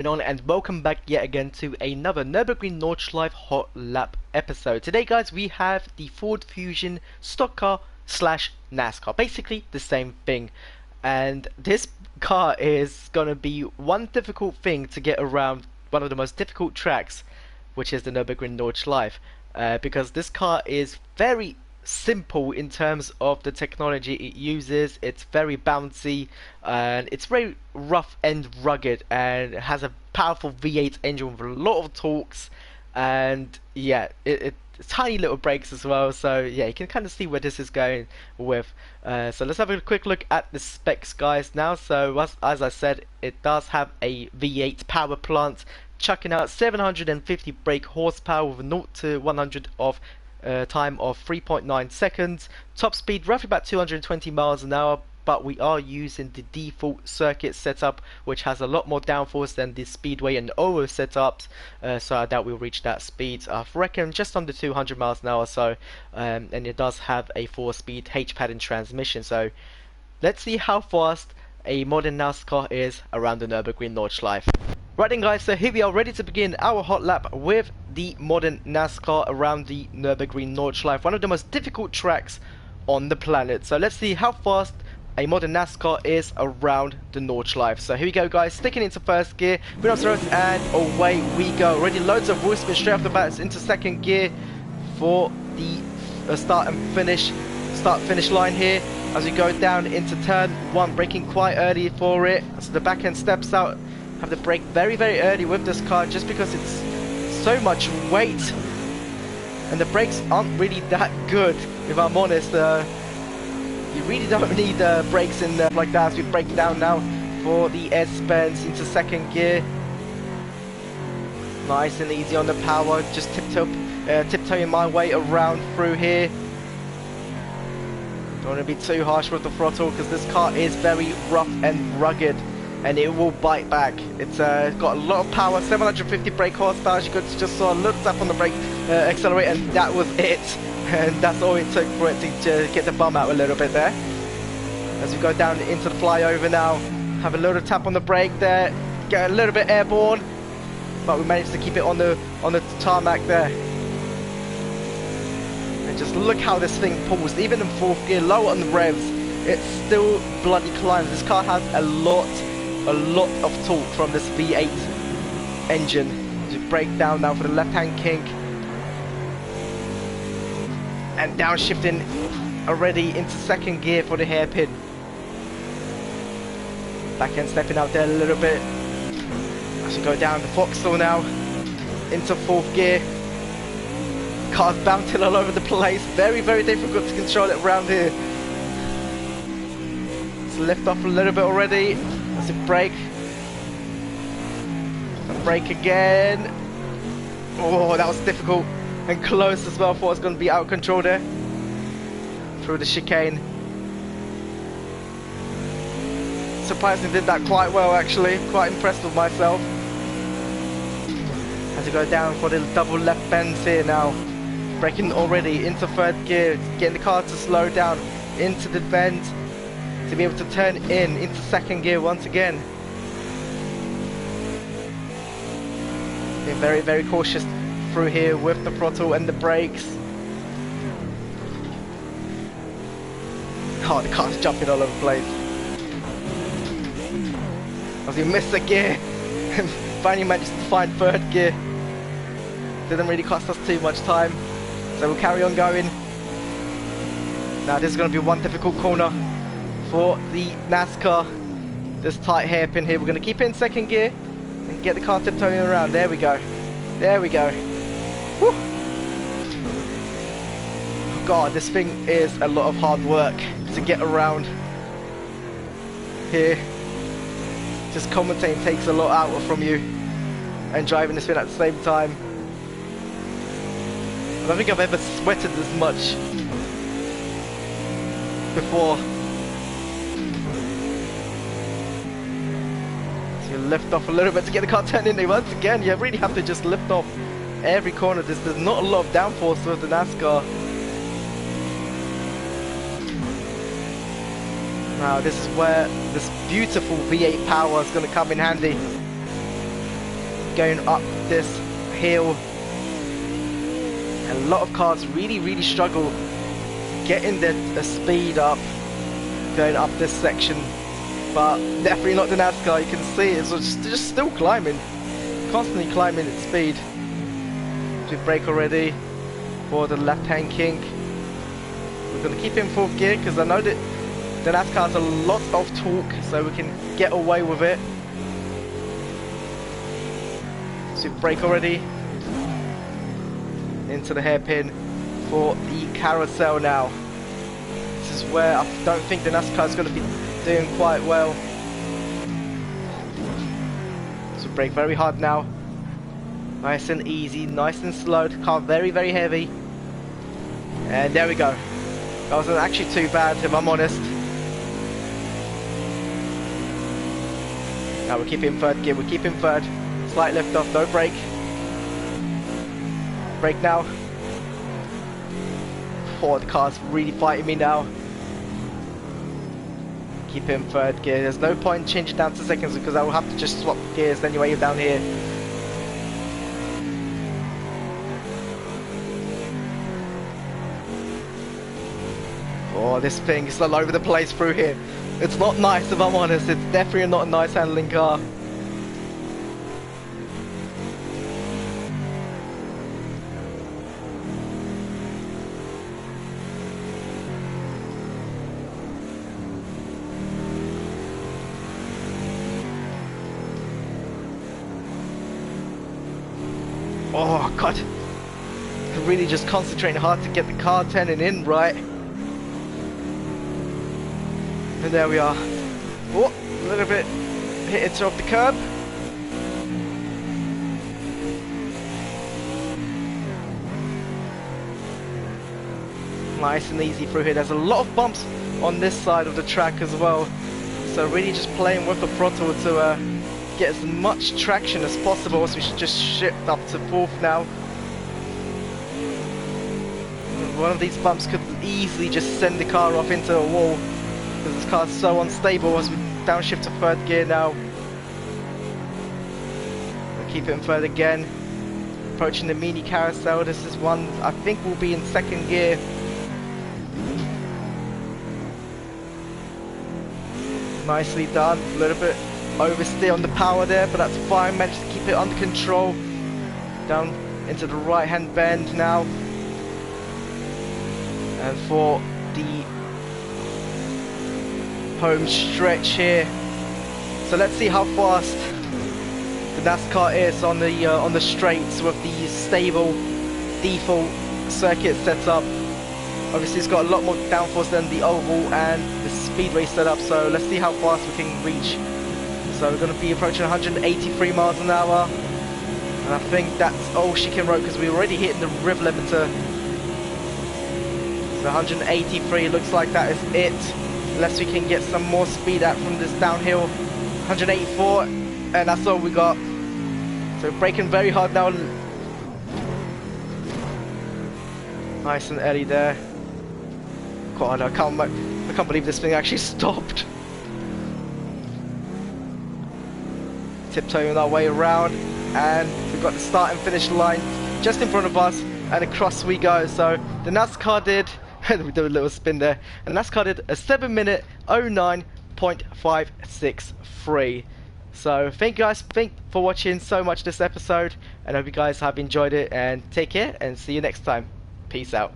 On and welcome back yet again to another Nurburgring Nordschleife Hot Lap episode. Today guys we have the Ford Fusion stock car slash NASCAR, basically the same thing, and this car is gonna be one difficult thing to get around one of the most difficult tracks, which is the Nurburgring Nordschleife, because this car is very simple in terms of the technology it uses. It's very bouncy and it's very rough and rugged, and it has a powerful V8 engine with a lot of torques, and yeah, tiny little brakes as well. So yeah, you can kind of see where this is going with. So let's have a quick look at the specs guys now. So as I said, it does have a V8 power plant chucking out 750 brake horsepower with a 0 to 100 of time of 3.9 seconds. Top speed roughly about 220 miles an hour, but we are using the default circuit setup, which has a lot more downforce than the speedway and Oro setups, so I doubt we'll reach that speed. I reckon just under 200 miles an hour or so, and it does have a 4-speed H-pattern transmission. So let's see how fast a modern NASCAR is around the Nurburgring Nordschleife. Right then guys, so here we are ready to begin our hot lap with the modern NASCAR around the Nurburgring Nordschleife, one of the most difficult tracks on the planet. So let's see how fast a modern NASCAR is around the Nordschleife. So here we go guys, sticking into first gear, put on roads, and away we go. Already loads of wheel spin straight off the bat. It's into second gear for the start finish line here as we go down into turn 1, braking quite early for it. So the back end steps out. Have to brake very early with this car just because it's so much weight, and the brakes aren't really that good, if I'm honest. You really don't need brakes in there like that. As we brake down now for the S-bends into second gear. Nice and easy on the power, just tiptoeing my way around through here. Don't want to be too harsh with the throttle because this car is very rough and rugged, and it will bite back. It's got a lot of power, 750 brake horsepower. As you just saw a little tap on the brake accelerator, and that was it. And that's all it took for it to get the bum out a little bit there. As we go down into the flyover now, have a little tap on the brake there, get a little bit airborne, but we managed to keep it on the tarmac there. And just look how this thing pulls, even in fourth gear, low on the revs, it still bloody climbs. This car has a lot of torque from this V8 engine. As we brake down now for the left-hand kink, and downshifting already into second gear for the hairpin. Back end stepping out there a little bit. As we go down the foxhole now into fourth gear. Car's bouncing all over the place. Very difficult to control it around here. Let's lift off a little bit already. As we brake. And brake again. Oh, that was difficult and close as well. I thought it was going to be out of control there. Through the chicane. Surprisingly did that quite well actually. Quite impressed with myself. As we go down for the double left bends here now. Braking already into third gear. Getting the car to slow down into the bend, to be able to turn into second gear once again. Being very cautious through here with the throttle and the brakes. Oh, the car's jumping all over the place. As we missed a gear and finally managed to find third gear. Didn't really cost us too much time, so we'll carry on going. Now this is going to be one difficult corner for the NASCAR. This tight hairpin here. We're going to keep it in second gear and get the car tiptoeing around. There we go. There we go. Whew. Oh God, this thing is a lot of hard work to get around here. Just commentating takes a lot out from you, and driving this thing at the same time. I don't think I've ever sweated this much before. So you lift off a little bit to get the car turned in. Once again, you really have to just lift off every corner. There's not a lot of downforce with the NASCAR. Now this is where this beautiful V8 power is going to come in handy. going up this hill. And a lot of cars really struggle getting the speed up going up this section, but definitely not the NASCAR. You can see it's just still climbing, constantly climbing its speed. We brake already for the left-hand king. We're going to keep him 4th gear because I know that the NASCAR has a lot of torque, so we can get away with it. So we brake already into the hairpin for the carousel now. This is where I don't think the NASCAR is going to be doing quite well. So brake very hard now. Nice and easy, nice and slow. The car very heavy. And there we go. That wasn't actually too bad, if I'm honest. Now we're keeping 3rd gear, we're keeping 3rd. Slight lift off, no brake. Brake now. Oh, the car's really fighting me now. Keep him 3rd gear. There's no point in changing down to 2nd because I will have to just swap gears anyway down here. Oh, this thing is all over the place through here. It's not nice, if I'm honest. It's definitely not a nice handling car. Oh god, I'm really just concentrating hard to get the car turning in right. And there we are. Oh, a little bit hit it off the curb. Nice and easy through here. There's a lot of bumps on this side of the track as well. So really just playing with the throttle to get as much traction as possible. So we should just shift up to 4th now. One of these bumps could easily just send the car off into a wall because this car is so unstable. As we downshift to 3rd gear now. We'll keep it in 3rd again. Approaching the mini carousel. This is one I think will be in 2nd gear. Nicely done. A little bit oversteer on the power there, but that's fine. Managed to keep it under control. Down into the right hand bend now. And for the home stretch here. So let's see how fast the NASCAR is on the straights with the stable default circuit setup. Obviously it's got a lot more downforce than the oval and the speedway setup, so let's see how fast we can reach. So we're going to be approaching 183 miles an hour, and I think that's all she can roll because we're already hitting the rev limiter. So 183 looks like that is it, unless we can get some more speed out from this downhill. 184, and that's all we got. So braking very hard now. Nice and early there. God, I can't believe this thing actually stopped. Tiptoeing our way around, and we've got the start and finish line just in front of us, and across we go. So the NASCAR did, we did a little spin there, and NASCAR did a 7-minute 09.563. So thank you guys for watching so much this episode, and I hope you guys have enjoyed it, and take care and see you next time. Peace out.